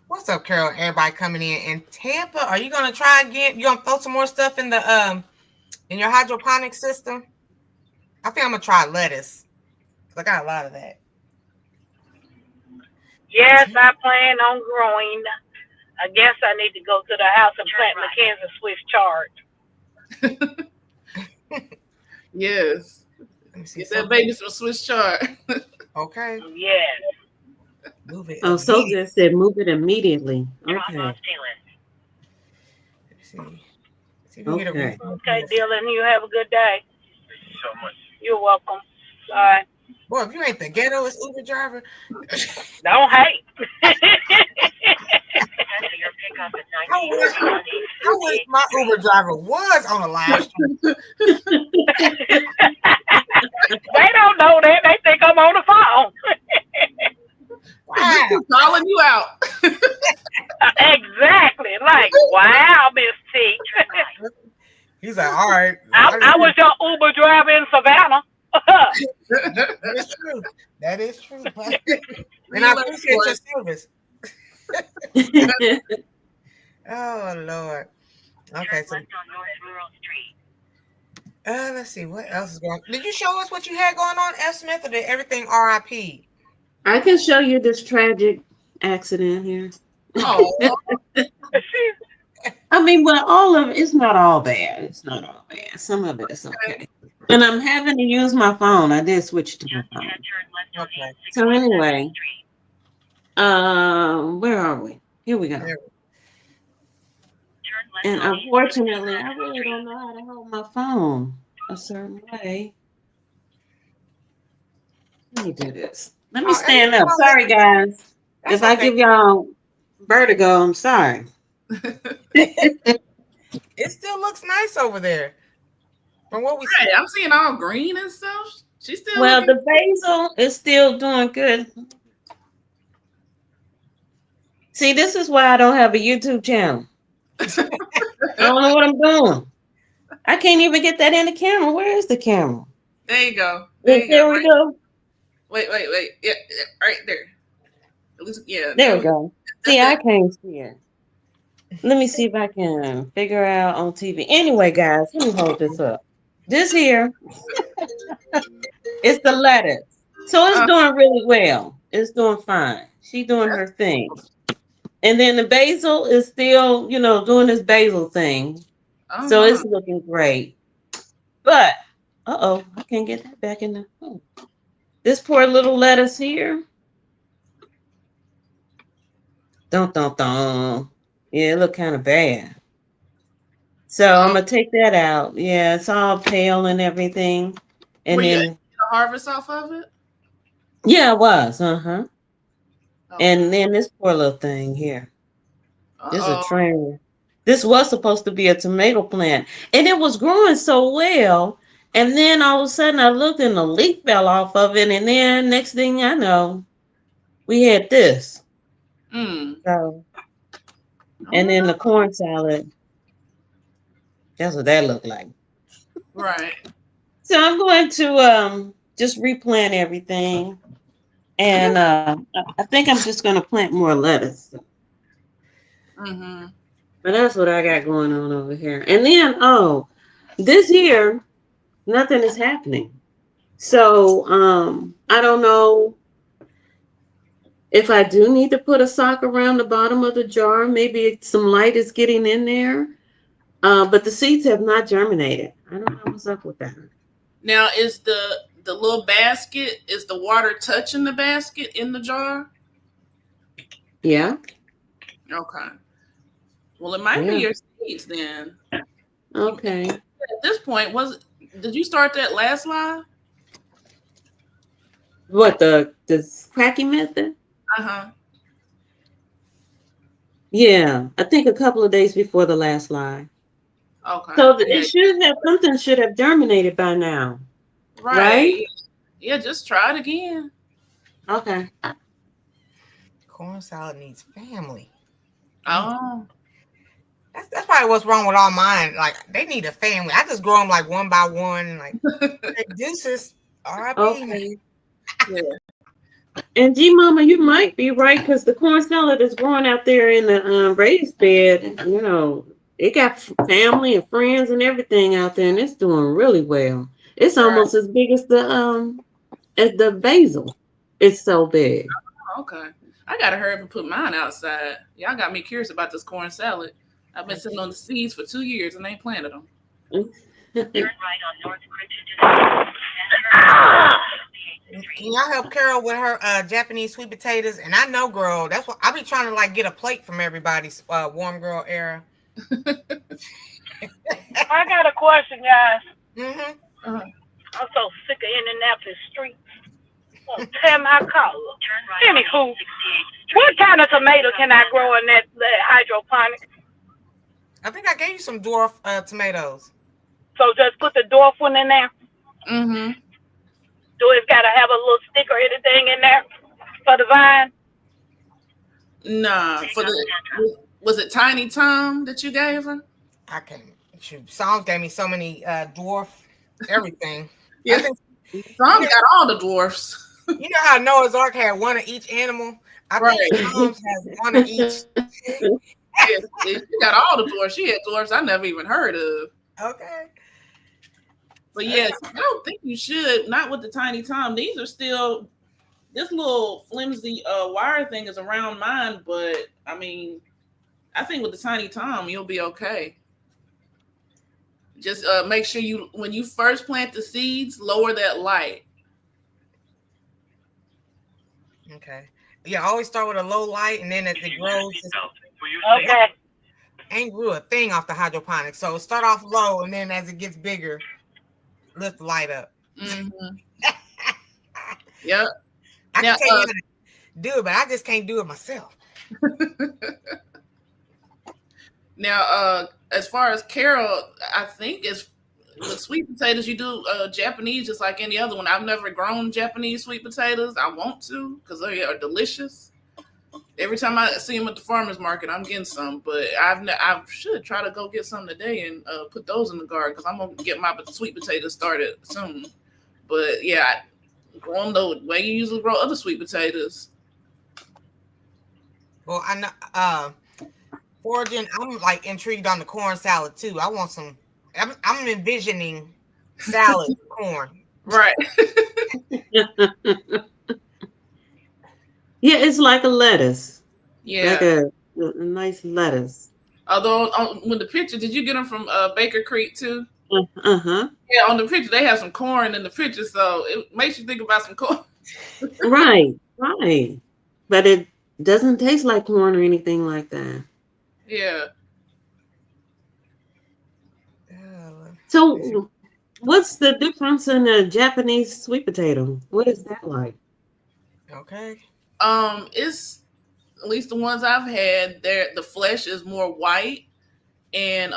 What's up, Carol? Everybody coming in Tampa. Are you gonna try again? You gonna throw some more stuff in the in your hydroponic system? I think I'm gonna try lettuce. I got a lot of that. Yes, I plan on growing. I guess I need to go to the house and plant Mackenzie Swiss chard. Yes. Let me see Get that something. baby some Swiss chard. Okay. Yes. Move it. Oh, so just said move it immediately. Okay. Let me see. See if we can get a Okay. refund. Okay, Dylan, you have a good day. Thank you so much. You're welcome. Bye. Boy, if you ain't the ghettoest Uber driver. Don't hate. I wish my Uber driver was on a live stream. They don't know that. They think I'm on the phone. Wow. Calling you out. Exactly. Like, wow, Miss T. He's like, all right. I was your Uber driver in Savannah. That is true. That is true. And I appreciate your service. Oh Lord. Okay, so let's see what else is going on. Did you show us what you had going on, F. Smith, or did everything RIP? I can show you this tragic accident here. Oh, I mean, well, all of it's not all bad. It's not all bad. Some of it is okay. And I'm having to use my phone. I did switch to my phone. Okay. So anyway, where are we? Here we go. And unfortunately, I really don't know how to hold my phone a certain way. Let me do this. Let me stand up. Sorry, guys. If I give y'all vertigo, I'm sorry. It still looks nice over there. From what we right. see. I'm seeing all green and stuff. She's still Well, looking- the basil is still doing good. See, this is why I don't have a YouTube channel. I don't know what I'm doing. I can't even get that in the camera. Where is the camera? There you go. There you There go. we go. Wait. Yeah, right there. At least, yeah. There we go. See, I can't see it. Let me see if I can figure out on TV. Anyway, guys, let me hold this up. This here is the lettuce. So it's doing really well. It's doing fine. She's doing her thing. And then the basil is still, doing this basil thing. So it's looking great. But, I can't get that back in the... This poor little lettuce here. Dun. Yeah, it looked kind of bad. So I'm going to take that out. Yeah, it's all pale and everything. And Were then... you harvest off of it? Yeah, I was. Okay. And then this poor little thing here. This is a train. This was supposed to be a tomato plant. And it was growing so well. And then all of a sudden I looked and the leaf fell off of it. And then next thing I know, we had this. So, and then the corn salad. That's what that looked like. Right. So I'm going to just replant everything. And I think I'm just going to plant more lettuce. Mm-hmm. But that's what I got going on over here. And then, this year, nothing is happening. So I don't know if I do need to put a sock around the bottom of the jar. Maybe some light is getting in there. But the seeds have not germinated. I don't know what's up with that. Now, is the little basket, is the water touching the basket in the jar? Yeah. Okay. Well, it might be your seeds then. Okay. At this point, did you start that last live? What, the cracking method? Uh-huh. Yeah, I think a couple of days before the last live. Okay. So something should have germinated by now. Right? Yeah, just try it again. Okay. Corn salad needs family. Oh. That's probably what's wrong with all mine. Like, they need a family. I just grow them like one by one. Like, deuces. R.I.P. Okay. Yeah. And G Mama, you might be right, because the corn salad is growing out there in the raised bed. It got family and friends and everything out there, and it's doing really well. It's almost as big as the basil. It's so big. Okay. I gotta hurry up and put mine outside. Y'all got me curious about this corn salad. I've been sitting on the seeds for 2 years and ain't planted them. Turn right on North Crittenden. Can y'all help Carol with her Japanese sweet potatoes? And I know, girl, that's what I be trying to like get a plate from everybody's warm girl era. I got a question, guys. Mm-hmm. I'm so sick of Indianapolis streets. Tear my collar. Anywho, what kind of tomato can I grow in that hydroponic? I think I gave you some dwarf tomatoes. So just put the dwarf one in there. Mm-hmm. Do it gotta have a little stick or anything in there for the vine? Nah, was it Tiny Tom that you gave her? I can't. Shoot, Psalms gave me so many dwarf everything. Yeah, Tom got all the dwarfs. You know how Noah's Ark had one of each animal? I think Psalms has one of each. Yeah, she got all the dwarfs. She had dwarfs I never even heard of. Okay. But yes, I don't think you should. Not with the Tiny Tom. These are still, this little flimsy wire thing is around mine, but I mean, I think with the Tiny Tom, you'll be okay. Just make sure you, when you first plant the seeds, lower that light. Okay. Yeah, I always start with a low light, and then as it grows, Okay. ain't grew a thing off the hydroponics. So start off low, and then as it gets bigger, lift the light up. Mm-hmm. Yep. I can tell you how to do it, but I just can't do it myself. Now, as far as Carol, I think it's with sweet potatoes, you do Japanese just like any other one. I've never grown Japanese sweet potatoes. I want to because they are delicious. Every time I see them at the farmer's market, I'm getting some. But I should try to go get some today and put those in the garden because I'm going to get my sweet potatoes started soon. But yeah, grow them the way you usually grow other sweet potatoes. Well, I know. Foraging, I'm like intrigued on the corn salad too. I want some. I'm envisioning salad with corn. Right. Yeah, it's like a lettuce. Yeah. Like a nice lettuce. Although when the picture, did you get them from Baker Creek too? Uh-huh. Yeah, on the picture they have some corn in the picture, so it makes you think about some corn. Right. But it doesn't taste like corn or anything like that. Yeah. So what's the difference in a Japanese sweet potato? What is that like? Okay. It's at least the ones I've had, the flesh is more white and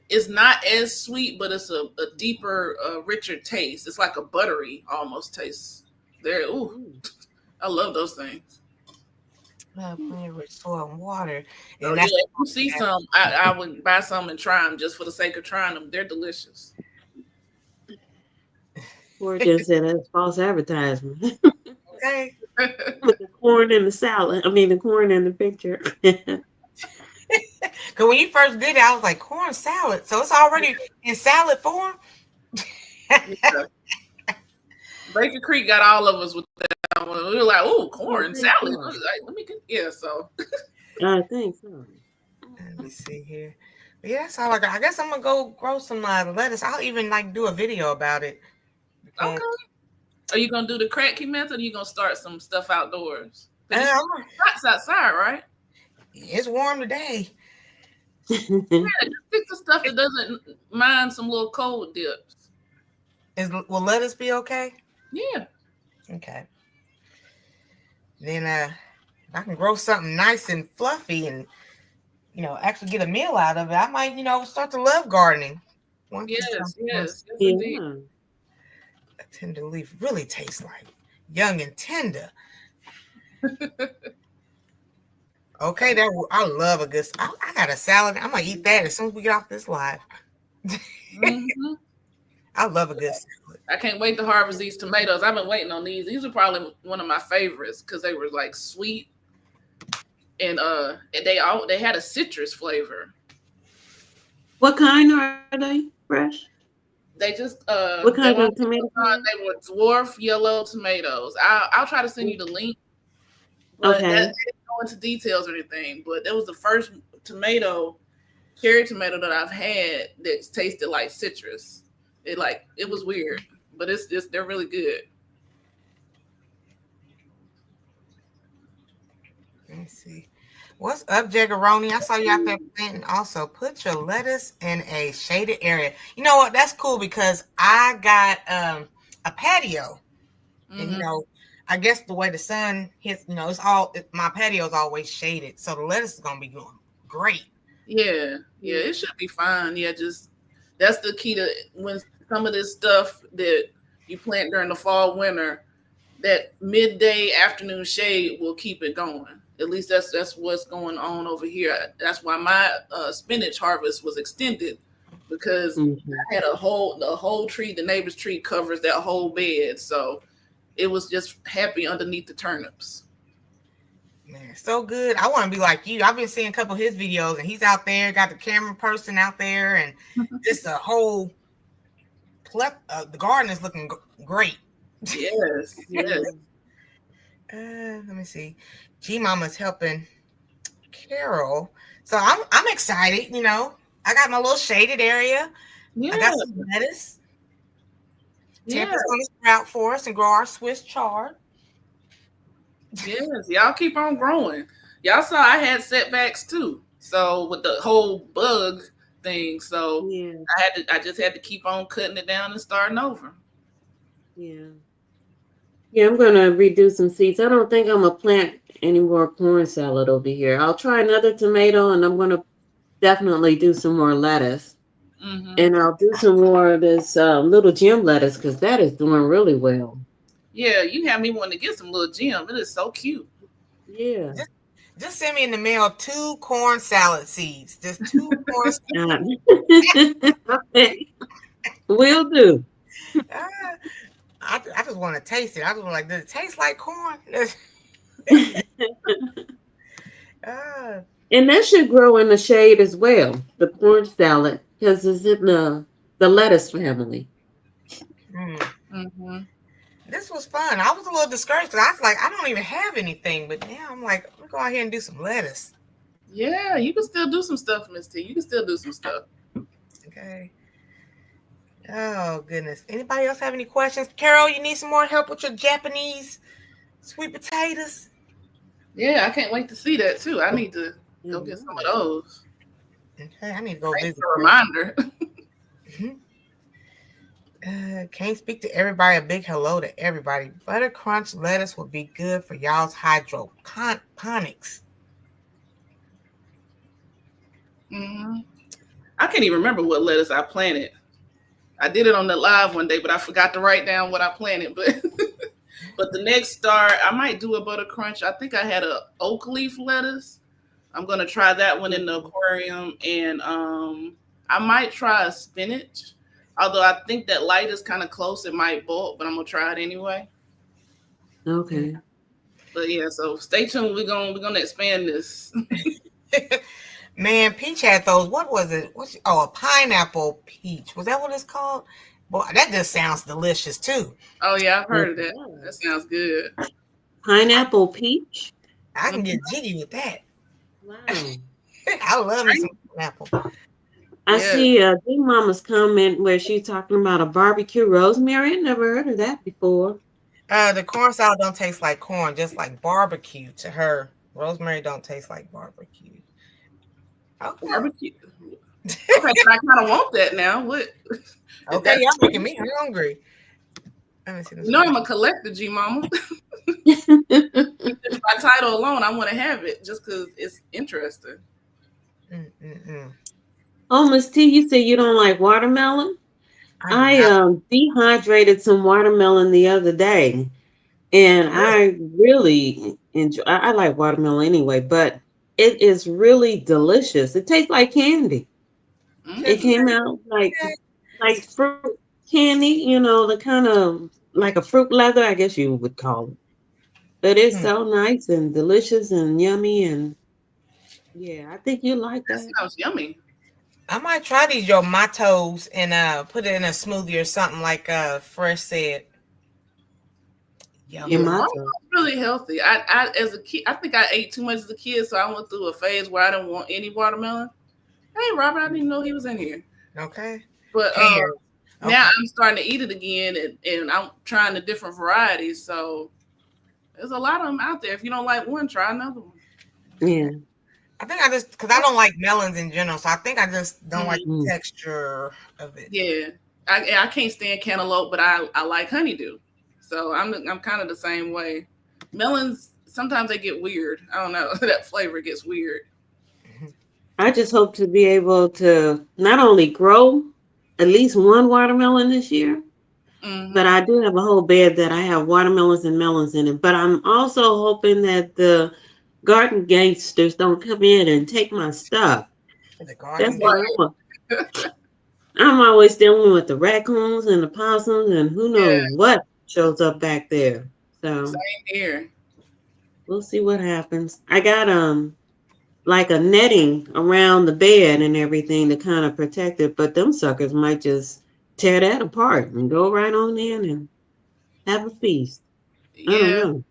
it's not as sweet, but it's a deeper, richer taste. It's like a buttery almost taste. I love those things. With soil and water. And if you see some, I would buy some and try them just for the sake of trying them. They're delicious. Or just said that's false advertisement. Okay. With the corn in the salad. I mean, the corn in the picture. Because when you first did it, I was like, corn salad. So it's already in salad form. Yeah. Baker Creek got all of us with that. We were like, oh, corn salad. Like, let me get, so. I think so. Let me see here. But yeah, that's all I got. I guess I'm gonna go grow some lettuce. I'll even do a video about it. Okay. Are you gonna do the cracky method? Or are you gonna start some stuff outdoors? It's outside, right? It's warm today. Yeah, just pick the stuff that doesn't mind some little cold dips. Will lettuce be okay? Yeah. Okay. Then if I can grow something nice and fluffy and actually get a meal out of it, I might start to love gardening. Yes, Yeah. A tender leaf really tastes like young and tender. Okay, I love a good. I got a salad. I'm gonna eat that as soon as we get off this live. Mm-hmm. I love a good salad. I can't wait to harvest these tomatoes. I've been waiting on these. These are probably one of my favorites because they were like sweet and they had a citrus flavor. What kind are they? Fresh? They just what kind of tomato? They were dwarf yellow tomatoes. I'll try to send you the link. But Okay. that didn't go into details or anything. But that was the first cherry tomato that I've had that tasted like citrus. It was weird, but they're really good. Let me see. What's up, Jaggeroni? I saw you out there planting. Also, put your lettuce in a shaded area. You know what? That's cool because I got a patio, and I guess the way the sun hits, my patio is always shaded, so the lettuce is gonna be going great. Yeah, it should be fine. Yeah, just that's the key to when some of this stuff that you plant during the fall, winter, that midday afternoon shade will keep it going. At least that's what's going on over here. That's why my spinach harvest was extended because I had the whole tree, the neighbor's tree covers that whole bed, so it was just happy underneath the turnips. Man, so good. I want to be like you. I've been seeing a couple of his videos, and he's out there, got the camera person out there, and just a whole the garden is looking great. Yes. Let me see. G Mama's helping Carol, so I'm excited. I got my little shaded area. Yeah. I got some lettuce. Tampa's gonna sprout for us and grow our Swiss chard. Yes, y'all keep on growing. Y'all saw I had setbacks too. So with the whole bug thing, so I just had to keep on cutting it down and starting over. Yeah, I'm gonna redo some seeds. I don't think I'm gonna plant any more corn salad over here. I'll try another tomato, and I'm gonna definitely do some more lettuce. And I'll do some more of this little gem lettuce because that is doing really well. Yeah, you have me wanting to get some little gem. It is so cute. Yeah. Just send me in the mail 2 corn salad seeds. Just 2 corn salad. Okay. Will do. I just want to taste it. I just want like, does it taste like corn? And that should grow in the shade as well, the corn salad, because it's in the lettuce family. This was fun. I was a little discouraged because I was like, I don't even have anything. But now I'm like, we'll go out here and do some lettuce. Yeah, you can still do some stuff, Miss T. You can still do some stuff. Okay. Oh, goodness. Anybody else have any questions? Carol, you need some more help with your Japanese sweet potatoes? Yeah, I can't wait to see that too. I need to go get some of those. Okay, I need to go visit. A reminder. Can't speak to everybody. A big hello to everybody. Butter crunch lettuce would be good for y'all's hydroponics. I can't even remember what lettuce I planted. I did it on the live one day, but I forgot to write down what I planted. But the next start, I might do a butter crunch. I think I had a oak leaf lettuce. I'm gonna try that one in the aquarium, and I might try a spinach. Although I think that light is kind of close, it might bolt, but I'm gonna try it anyway. Okay. But yeah, so stay tuned. We're gonna expand this. Man, Peach had those. What was it? A pineapple peach. Was that what it's called? Boy, that just sounds delicious too. Oh yeah, I've heard of that. That sounds good. Pineapple peach. I can get jiggy with that. Wow. I love me some pineapple. I see Big Mama's comment where she's talking about a barbecue rosemary. I never heard of that before. The corn salad don't taste like corn, just like barbecue to her. Rosemary don't taste like barbecue. Okay. Barbecue. Okay, I kind of want that now. What? Okay, y'all making me hungry. Let me see this. No, I'm a collector, G Mama. Just by title alone, I want to have it just because it's interesting. Oh, Miss T, you said you don't like watermelon? I dehydrated some watermelon the other day, and I really enjoy. I like watermelon anyway, but it is really delicious. It tastes like candy. It came out like fruit candy, the kind of like a fruit leather, I guess you would call it. But it's so nice and delicious and yummy, and yeah, I think you like that. Sounds yummy. I might try these Yomatos and put it in a smoothie or something like Fresh said. Yeah. in my Watermelon's really healthy. I as a kid, I think I ate too much as a kid, so I went through a phase where I didn't want any watermelon. Hey, Robert, I didn't know he was in here. Okay. But Pear. now Okay. I'm starting to eat it again, and I'm trying the different varieties. So there's a lot of them out there. If you don't like one, try another one. yeah. I think I just because I don't like melons in general, so I think I just don't like the Mm. texture of it. Yeah, I can't stand cantaloupe, but I like honeydew. So I'm kind of the same way. Melons sometimes they get weird. I don't know. That flavor gets weird. I just hope to be able to not only grow at least one watermelon this year, but I do have a whole bed that I have watermelons and melons in it. But I'm also hoping that the garden gangsters don't come in and take my stuff. The That's garden. what I want. I'm always dealing with the raccoons and the possums and who knows Yeah, what shows up back there. So same here. we'll see what happens. I got like a netting around the bed and everything to kind of protect it, but them suckers might just tear that apart and go right on in and have a feast. I don't Yeah, know.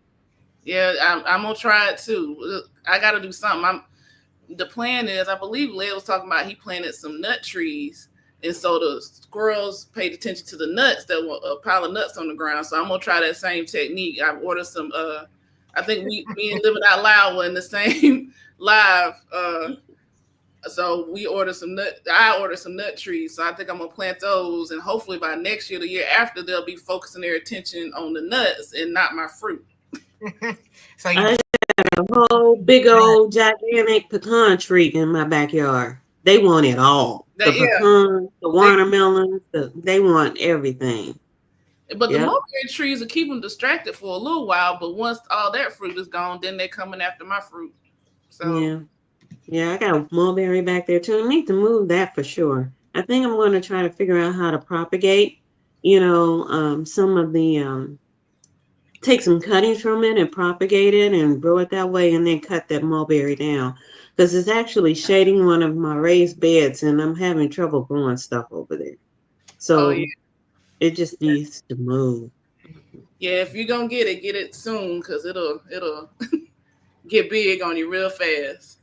yeah. I'm gonna try it too. I got to do something. The plan is, I believe Leah was talking about he planted some nut trees, and so the squirrels paid attention to the nuts that were a pile of nuts on the ground. So I'm gonna try that same technique. I've ordered some. I think me and Living Out Loud were in the same live. So we ordered some nut. I ordered some nut trees. So I think I'm gonna plant those, and hopefully by next year, the year after, they'll be focusing their attention on the nuts and not my fruit. So you I got a whole big old gigantic pecan tree in my backyard. They want it all. The Yeah, pecans, the watermelons, they want everything. but the Yep. mulberry trees will keep them distracted for a little while. But once all that fruit is gone, then they're coming after my fruit. So Yeah. Yeah, I got mulberry back there too. I need to move that for sure. I think I'm going to try to figure out how to propagate, some of the take some cuttings from it and propagate it and grow it that way and then cut that mulberry down. Because it's actually shading one of my raised beds and I'm having trouble growing stuff over there. oh yeah, So it just needs to move. yeah. If you're gonna get it soon because it'll get big on you real fast.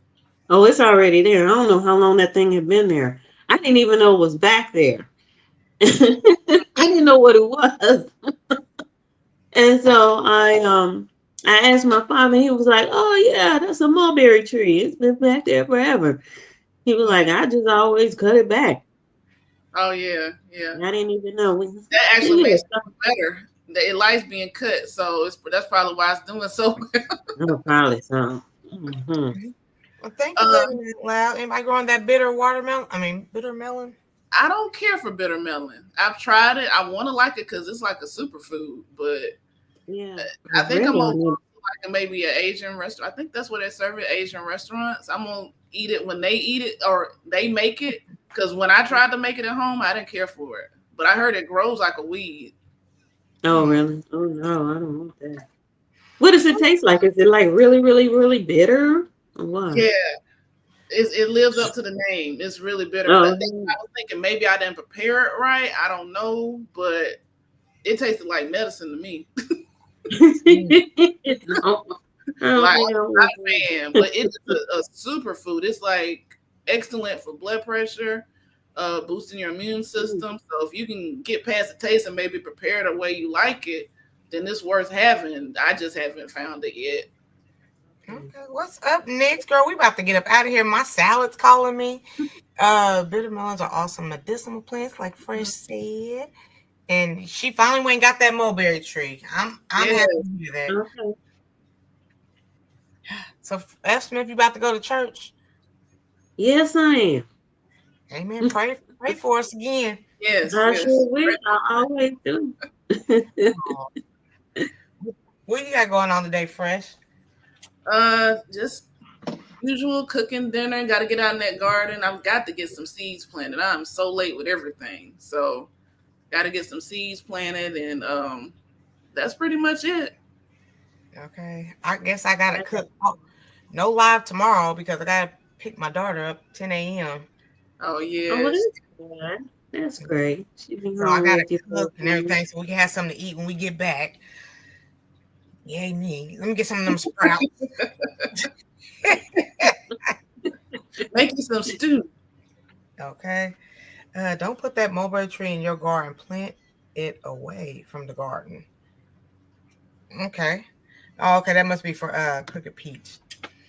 Oh, it's already there. I don't know how long that thing had been there. I didn't even know it was back there. I didn't know what it was. And so I asked my father, he was like, "Oh yeah, that's a mulberry tree. It's been back there forever." He was like, "I just always cut it back." Oh yeah, yeah. I didn't even know. That actually It makes is. it better. It likes being cut, so that's probably why it's doing so well. Oh, probably so. Mm-hmm. well, thank you, Living Out Loud. Anybody growing that bitter watermelon? I mean, bitter melon. I don't care for bitter melon. I've tried it. I want to like it because it's like a superfood, but Yeah. I think I'm Really? gonna like maybe an Asian restaurant. I think that's what they serve at Asian restaurants. I'm gonna eat it when they eat it or they make it. Because when I tried to make it at home, I didn't care for it. But I heard it grows like a weed. Oh, really? Oh no, I don't want that. What does it taste like? Is it like really, really, really bitter? Or what? Yeah, it lives up to the name. It's really bitter. Oh. I was thinking maybe I didn't prepare it right. I don't know, but it tasted like medicine to me. No. Like I don't I'm want not a fan, but it's a superfood. It's like excellent for blood pressure, boosting your immune system. So if you can get past the taste and maybe prepare it the way you like it, then it's worth having. I just haven't found it yet. Okay, what's up next, girl? We about to get up out of here. My salad's calling me. Bitter melons are awesome medicinal plants, like Fresh said. And she finally went and got that mulberry tree. I'm Yeah. happy to do that. Okay. So, F. Smith, you about to go to church? Yes, I am. Amen. Pray for us again. Yes, I yes. sure will. I always do. What you got going on today, Fresh? Just usual cooking dinner. Got to get out in that garden. I've got to get some seeds planted. I'm so late with everything, so got to get some seeds planted, and that's pretty much it. Okay, I guess I gotta cook. Oh, no live tomorrow because I gotta pick my daughter up 10 a.m. Oh yeah. Oh, well, that's good. That's great. She be So I home gotta with you. cook and everything so we can have something to eat when we get back. Yay me. Let me get some of them sprouts. Make you some stew. Okay. Don't put that mulberry tree in your garden. Plant it away from the garden. Okay. Oh, okay. That must be for Crooked Peach.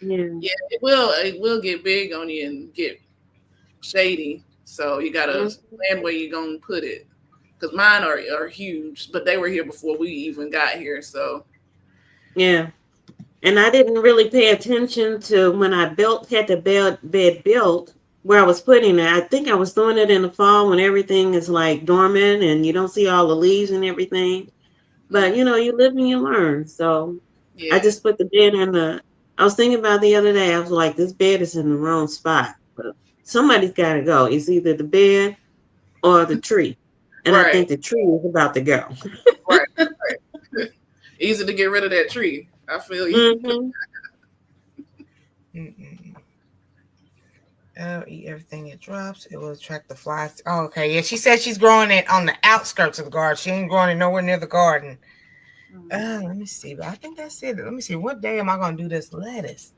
Yeah. Yeah, it will get big on you and get shady. So you gotta plan where you're gonna put it. Because mine are huge, but they were here before we even got here. So Yeah. And I didn't really pay attention to when I had the bed built where I was putting it. I think I was doing it in the fall when everything is like dormant and you don't see all the leaves and everything. But you live and you learn. So yeah. I just put the bed I was thinking about the other day, I was like, this bed is in the wrong spot. But somebody's gotta go. It's either the bed or the tree. And I think the tree is about to go. Right. Easy to get rid of that tree. I feel you. Oh, eat everything it drops. It will attract the flies. Oh, okay. Yeah, she said she's growing it on the outskirts of the garden. She ain't growing it nowhere near the garden. Let me see. But I think that's it. Let me see. What day am I going to do this lettuce?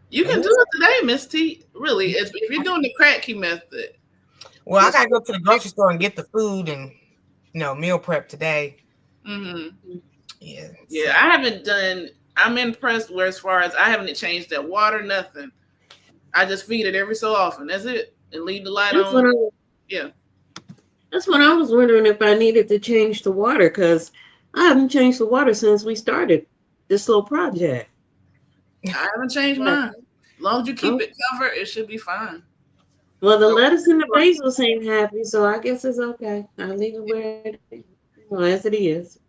You can do it today, Miss T. Really, if you're doing the cracky method. Well, I got to go to the grocery store and get the food and, meal prep today. Mm-hmm. Yeah. Yeah, I haven't done... I'm impressed where as far as I haven't changed that water, nothing. I just feed it every so often. That's it. And leave the light on. Yeah. That's what I was wondering if I needed to change the water because I haven't changed the water since we started this little project. I haven't changed mine. As long as you keep it covered, it should be fine. Well, the lettuce and the basil seem happy, so I guess it's okay. I'll leave it where it is, as it is.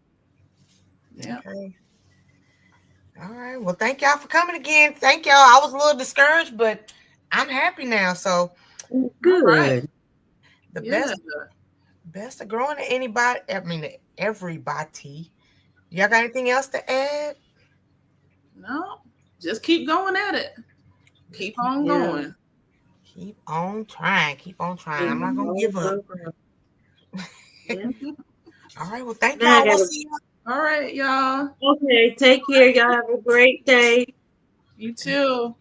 Yeah. Okay. All right. Well, thank y'all for coming again. Thank y'all. I was a little discouraged, but I'm happy now. So good. Right. The best of growing to anybody. I mean, everybody. Y'all got anything else to add? No. Just keep going at it. Keep on going. Keep on trying. Keep on trying. I'm not gonna give up. All right. Well, thank y'all. We'll see you. All right, y'all. Okay, take care. Y'all have a great day. You too.